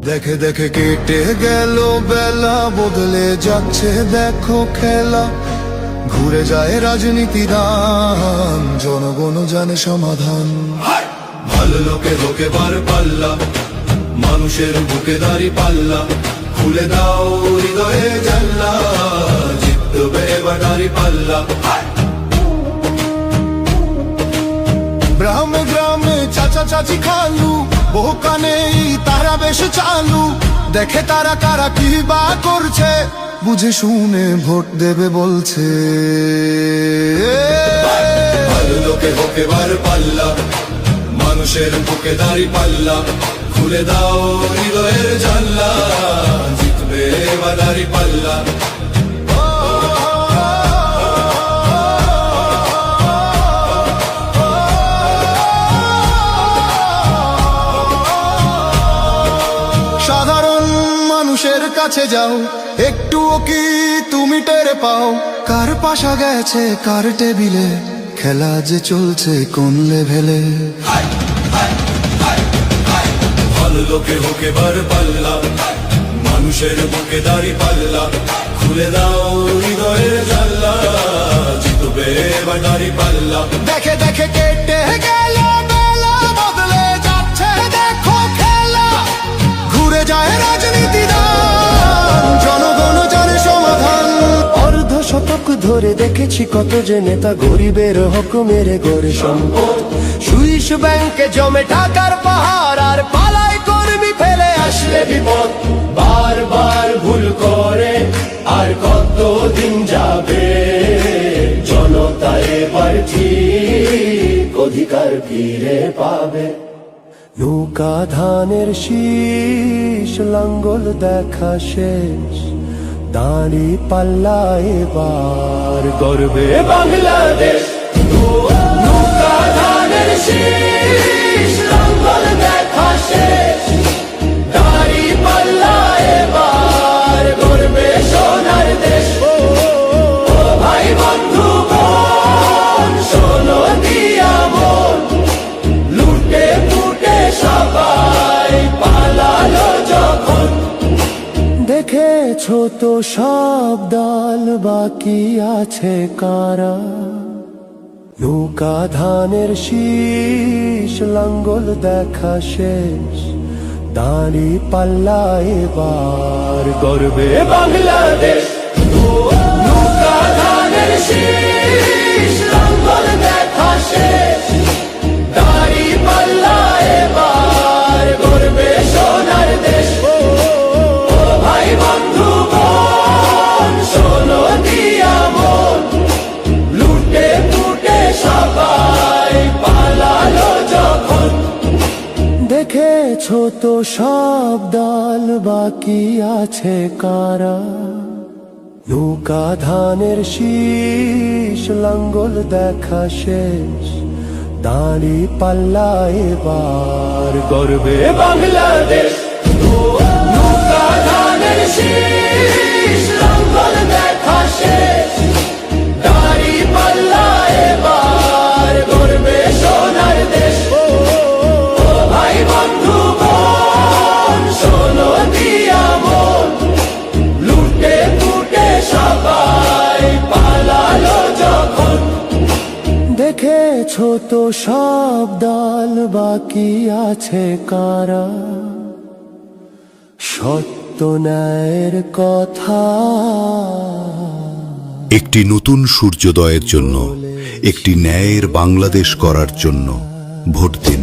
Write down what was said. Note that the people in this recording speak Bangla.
দেখে দেখে কেটে গেল বেলা, বদলে যাচ্ছে দেখো খেলা। ঘুরে যায় রাজনীতি দান, জনগণ জানে সমাধান। ভালো লোকে লোকে বার পাল্লা, মানুষের বুকে দাঁড়ি পাল্লা। খুলে দাও হৃদয়ে জানলা, জিতবে এবার দাঁড়ি পাল্লা। গ্রামে গ্রামে চাচা চাচি খালু, বহু কানে তারা বেশ চালু। দেখে তারা কারা কি বা করছে, বুঝে শুনে ভোট দেবে বলছে। ভালো লোকে হোকে বার পাল্লা, মানুষের বুকে দাঁড়ি পাল্লা। খুলে দাও হৃদয়ের জানলা, জিতবে এবার দাঁড়ি পাল্লা। সাধারণ মানুষের কাছে যাও, একটুও কি তুমি টের পাও? কার পাশা গেছে কার টেবিলে, খেলা যে চলছে কোন লেভেলে। ভালো লোকে হোকে বার পাল্লা, মানুষের বুকে দাঁড়ি পাল্লা। খুলে দাও হৃদয়ের জানলা, জিতবে এবার দাঁড়ি পাল্লা। দেখে দেখে কেটে গেল বেলা, বদলে যাচ্ছে দেখো খেলা। ঘুরে যায় রাজনীতি দান, জনগণ জানে সমাধান। অর্ধ শতক ধরে দেখেছি কত যে নেতা গরিবের হক মেরে গড়ে সম্পদ। সুইস ব্যাংকে জমে টাকার পাহাড়, আর পালায় কর্মী ফেলে আসলে বিপদ। বারবার ভুল করে আর কত দিন যাবে, জনতা এবার ঠিক অধিকার ফিরে পাবে। নৌকা ধানের শীষ, লাঙ্গল দেখা শেষ, দাঁড়ি পাল্লা এবার গর্বে বাংলাদেশ। নৌকা ধানের শীষ, লাঙ্গল দেখা শেষ, দাঁড়ি পাল্লা এবার গর্বে সোনার দেশ। ও ভাই বন্ধু বোন, শোনো দিয়া মন, লুটে ফুটে সবাই পালালো যখন। দেখেছো তো সব দল, বাকি আছে কারা? নৌকা ধানের শীষ, লাঙ্গল দেখা শেষ, দাঁড়ি পাল্লা এবার গর্বে বাংলাদেশ। নৌকা ধানের শীষ, লাঙ্গল দেখা শেষ, দাঁড়ি পাল্লা এবার গর্বে সোনার দেশ। ভাই বন্ধু বোন, শোনো দিয়া মন, লুটে ফুটে সবাই পালালো যখন। দেখেছো তো সব দল, বাকি আছে কারা? নৌকা ধানের শীষ, লাঙ্গল দেখা শেষ, দাঁড়ি পাল্লা এবার গর্বে বাংলাদেশ। নৌকা ধানের শীষ, লাঙ্গল দেখা শেষ, দাঁড়ি পাল্লা এবার গর্বে সোনার দেশ। ভাই বন্ধু বোন, শোনো দিয়া মন, লুটে ফুটে সবাই পালালো যখন। দেখেছো তো সব দল, বাকি আছে কারা? সত্য ন্যায়ের কথা। একটি নতুন সূর্যোদয়ের জন্য, একটি ন্যায়ের বাংলাদেশ করার জন্য ভোট দিন।